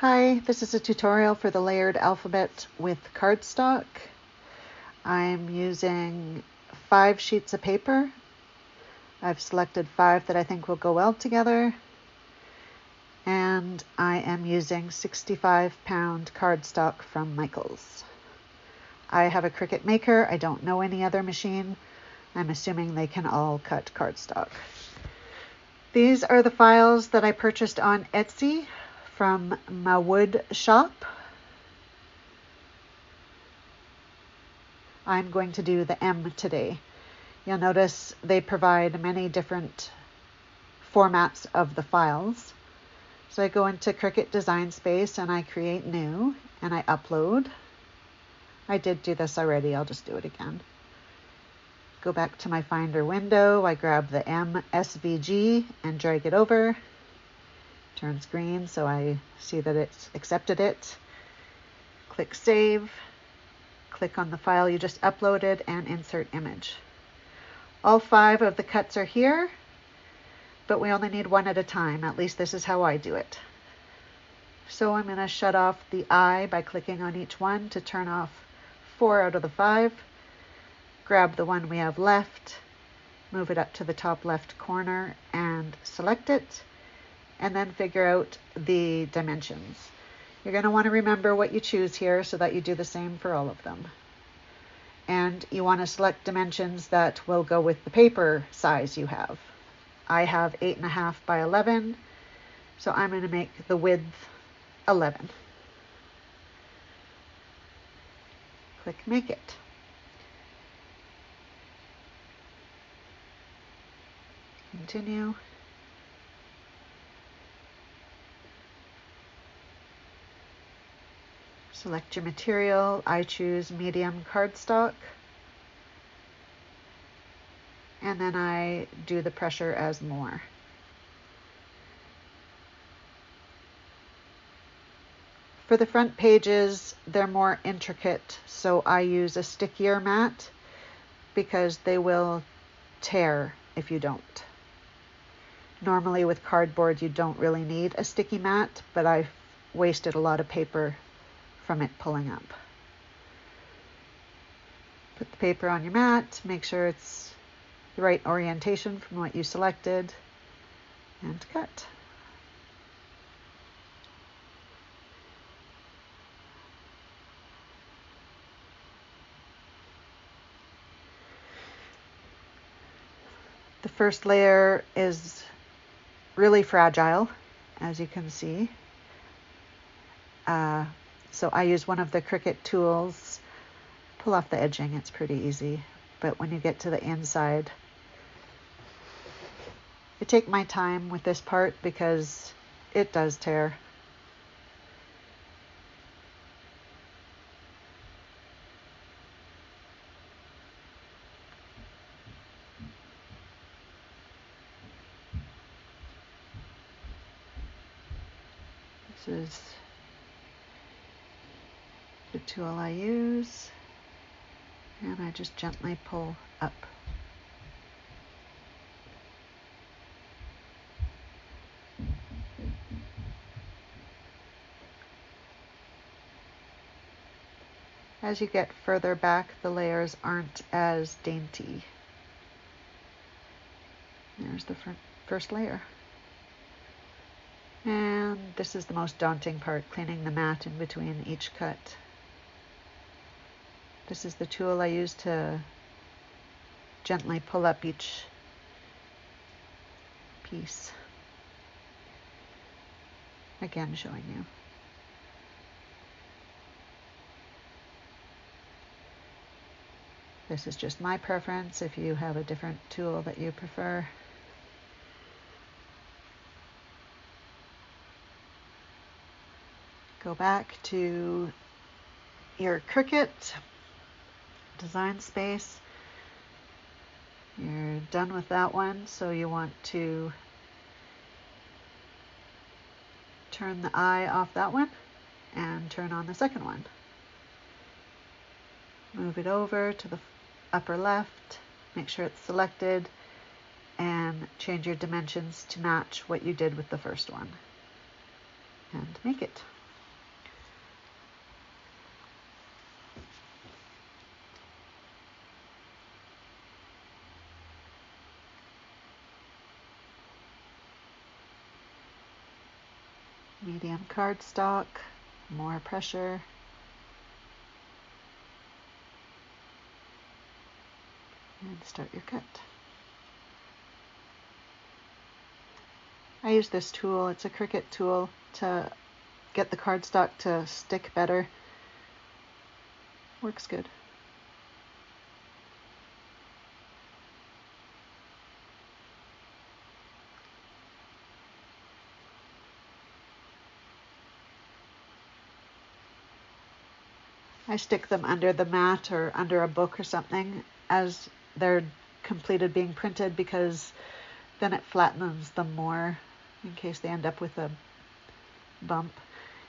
Hi, this is a tutorial for the layered alphabet with cardstock. I'm using 5 sheets of paper. I've selected 5 that I think will go well together. And I am using 65-pound cardstock from Michaels. I have a Cricut Maker. I don't know any other machine. I'm assuming they can all cut cardstock. These are the files that I purchased on Etsy from my wood shop. I'm going to do the M today. You'll notice they provide many different formats of the files. So I go into Cricut Design Space and I create new and I upload. I did do this already, I'll just do it again. Go back to my Finder window, I grab the M SVG and drag it over. Turns green, so I see that it's accepted it. Click Save. Click on the file you just uploaded and insert image. All 5 of the cuts are here, but we only need one at a time. At least this is how I do it. So I'm going to shut off the eye by clicking on each one to turn off 4 out of the 5. Grab the one we have left, move it up to the top left corner and select it. And then figure out the dimensions. You're going to want to remember what you choose here so that you do the same for all of them. And you want to select dimensions that will go with the paper size you have. I have 8.5 by 11, so I'm going to make the width 11. Click Make It. Continue. Select your material. I choose medium cardstock. And then I do the pressure as more. For the front pages, they're more intricate, so I use a stickier mat because they will tear if you don't. Normally with cardboard, you don't really need a sticky mat, but I've wasted a lot of paper from it pulling up. Put the paper on your mat, make sure it's the right orientation from what you selected, and cut. The first layer is really fragile, as you can see. So I use one of the Cricut tools. Pull off the edging, it's pretty easy. But when you get to the inside, I take my time with this part because it does tear. This is the tool I use, and I just gently pull up. As you get further back, the layers aren't as dainty. There's the first layer. And this is the most daunting part, cleaning the mat in between each cut. This is the tool I use to gently pull up each piece. Again, showing you. This is just my preference. If you have a different tool that you prefer. Go back to your Cricut Design Space. You're done with that one, so you want to turn the eye off that one and turn on the second one. Move it over to the upper left, make sure it's selected, and change your dimensions to match what you did with the first one. And make it. Medium cardstock, more pressure. And start your cut. I use this tool, it's a Cricut tool, to get the cardstock to stick better. Works good. I stick them under the mat or under a book or something as they're completed being printed, because then it flattens them more in case they end up with a bump.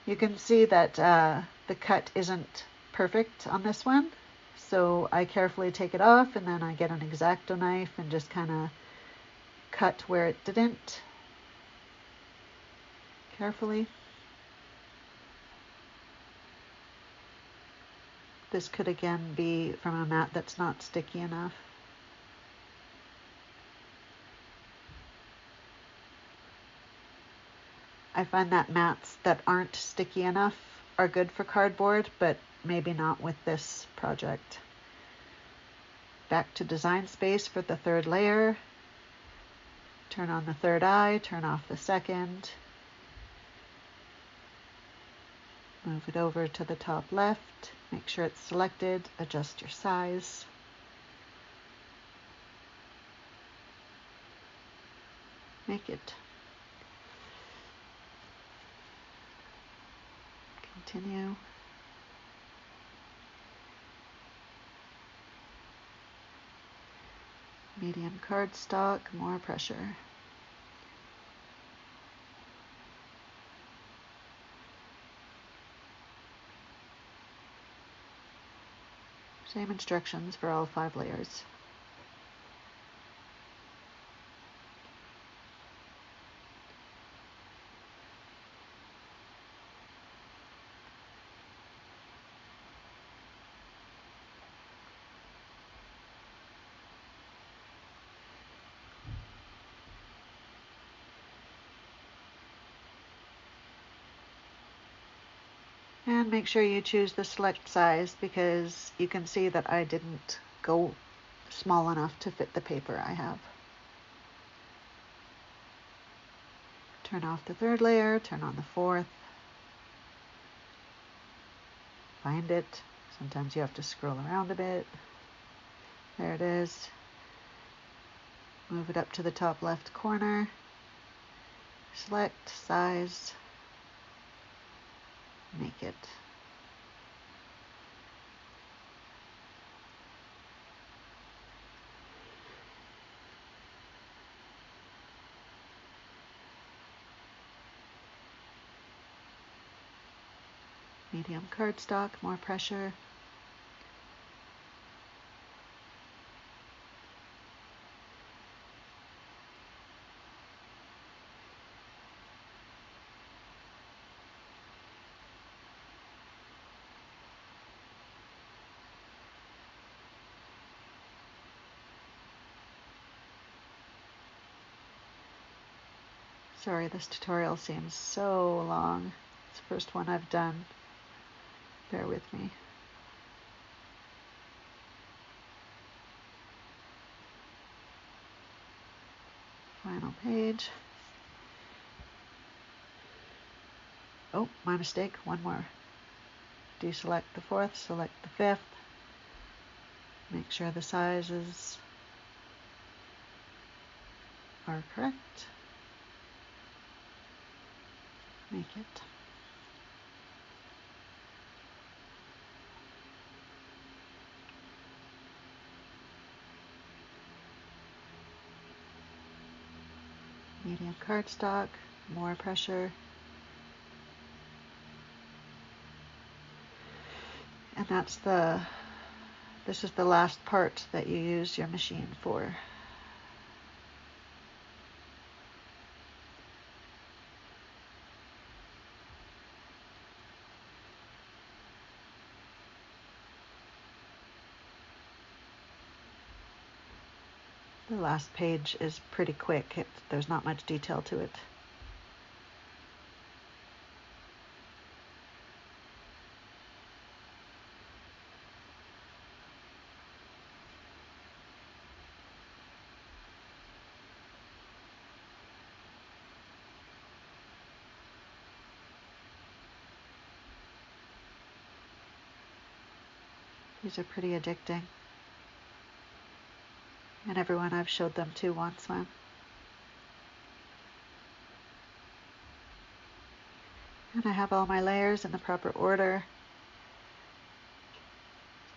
You can see that the cut isn't perfect on this one, so I carefully take it off and then I get an X-Acto knife and just kind of cut where it didn't, carefully. This could again be from a mat that's not sticky enough. I find that mats that aren't sticky enough are good for cardboard, but maybe not with this project. Back to design space for the third layer. Turn on the third eye, turn off the second. Move it over to the top left. Make sure it's selected. Adjust your size. Make it. Continue. Medium cardstock, more pressure. Same instructions for all 5 layers. And make sure you choose the select size, because you can see that I didn't go small enough to fit the paper I have. Turn off the third layer, turn on the fourth. Find it. Sometimes you have to scroll around a bit. There it is. Move it up to the top left corner. Select size. Make it. Medium cardstock, more pressure. Sorry, this tutorial seems so long. It's the first one I've done. Bear with me. Final page. Oh, my mistake, one more. Deselect the fourth, select the fifth. Make sure the sizes are correct. Make it. Medium cardstock, more pressure. And this is the last part that you use your machine for. The last page is pretty quick. There's not much detail to it. These are pretty addicting. And everyone I've showed them to wants one. And I have all my layers in the proper order.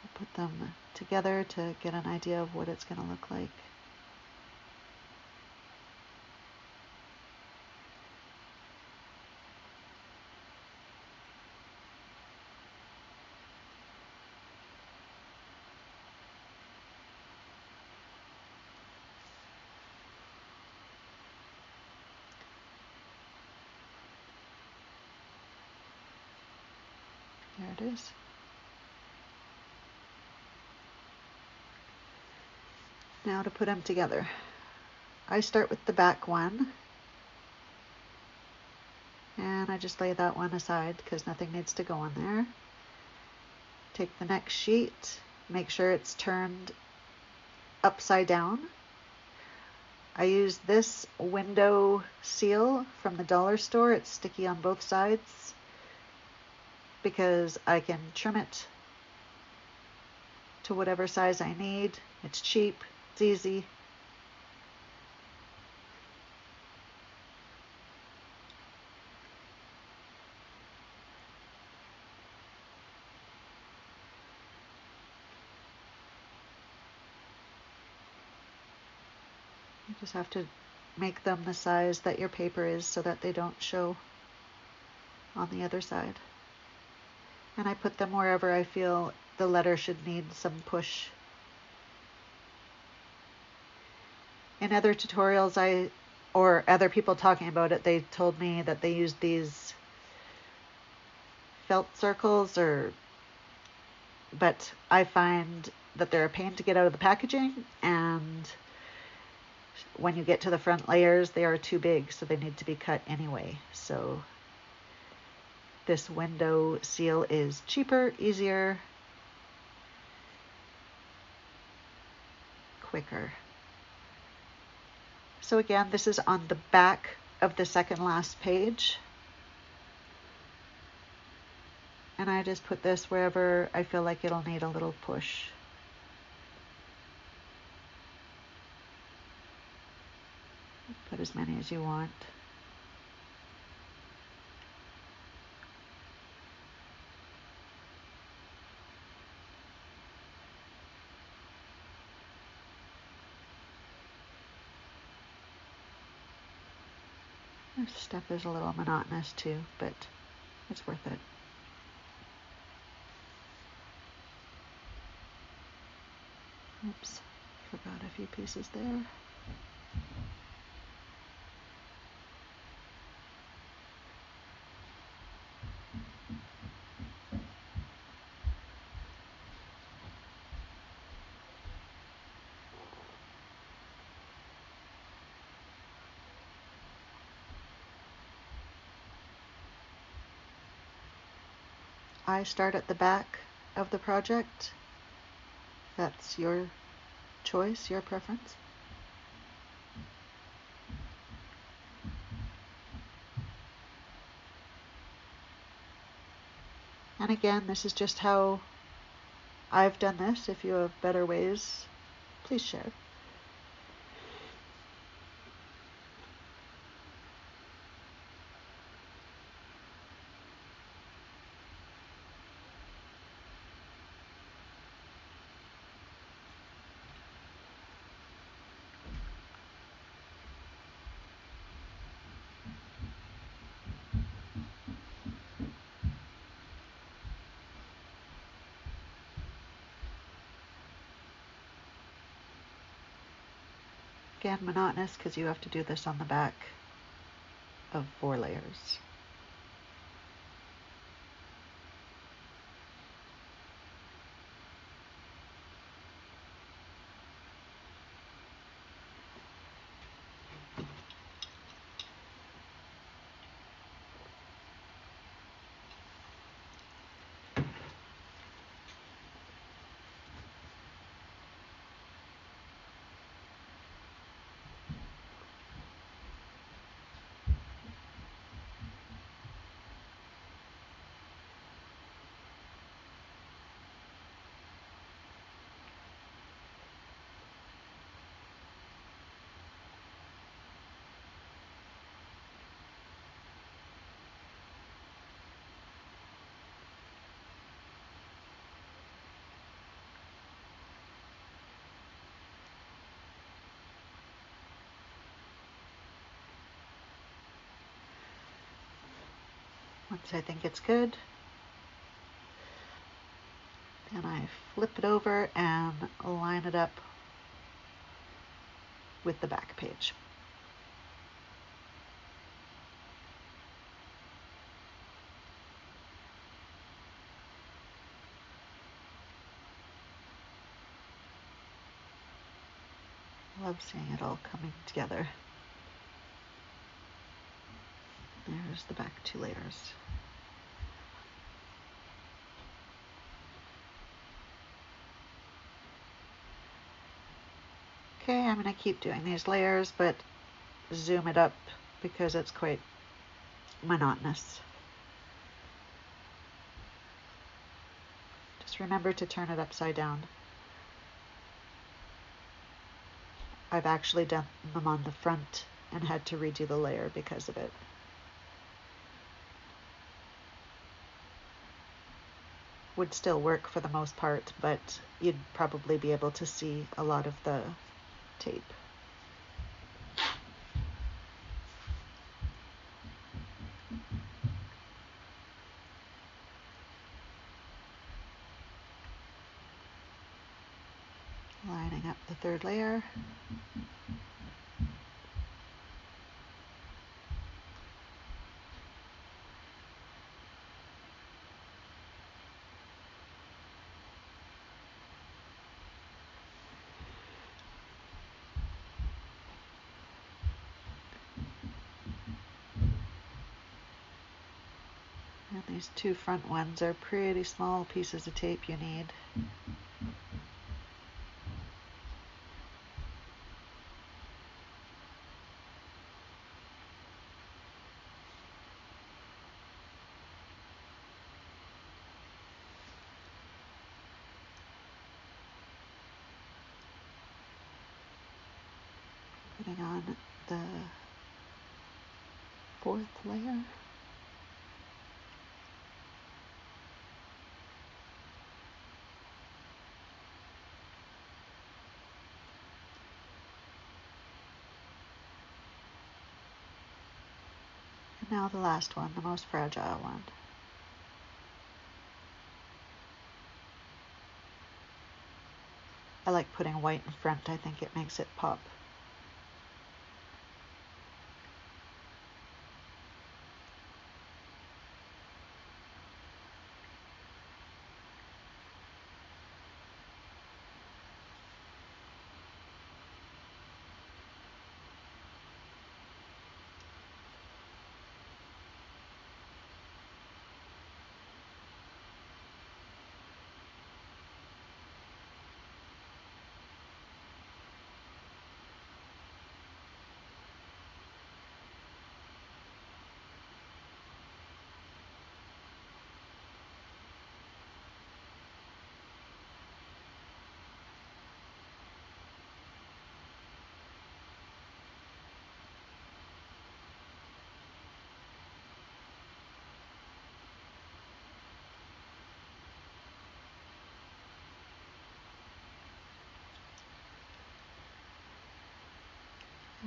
I'll put them together to get an idea of what it's going to look like. There it is. Now to put them together. I start with the back one, and I just lay that one aside because nothing needs to go on there. Take the next sheet, make sure it's turned upside down. I use this window seal from the dollar store. It's sticky on both sides because I can trim it to whatever size I need. It's cheap, it's easy. You just have to make them the size that your paper is so that they don't show on the other side. And I put them wherever I feel the letter should need some push. In other tutorials or other people talking about it, they told me that they used these felt circles but I find that they're a pain to get out of the packaging, and when you get to the front layers, they are too big, so they need to be cut anyway. So this window seal is cheaper, easier, quicker. So again, this is on the back of the second last page. And I just put this wherever I feel like it'll need a little push. Put as many as you want. This step is a little monotonous too, but it's worth it. Oops, forgot a few pieces there. I start at the back of the project. That's your choice, your preference. And again, this is just how I've done this. If you have better ways, please share. Again, monotonous because you have to do this on the back of 4 layers. Once I think it's good, then I flip it over and line it up with the back page. Love seeing it all coming together. There's the back 2 layers. Okay, I'm going to keep doing these layers, but zoom it up because it's quite monotonous. Just remember to turn it upside down. I've actually done them on the front and had to redo the layer because of it. Would still work for the most part, but you'd probably be able to see a lot of the tape. Lining up the 3rd layer. And these 2 front ones are pretty small pieces of tape you need. Putting on the 4th layer. And now the last one, the most fragile one. I like putting white in front. I think it makes it pop.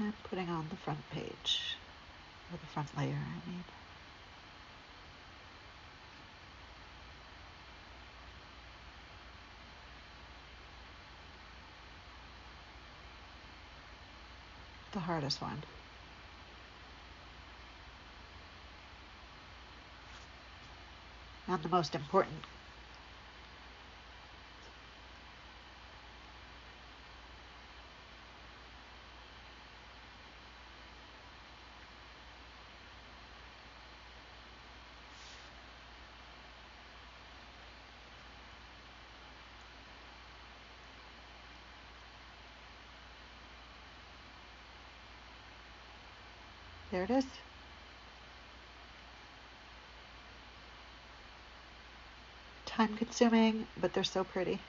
And putting on the front page, or the front layer, I mean. The hardest one. And the most important. There it is. Time consuming, but they're so pretty.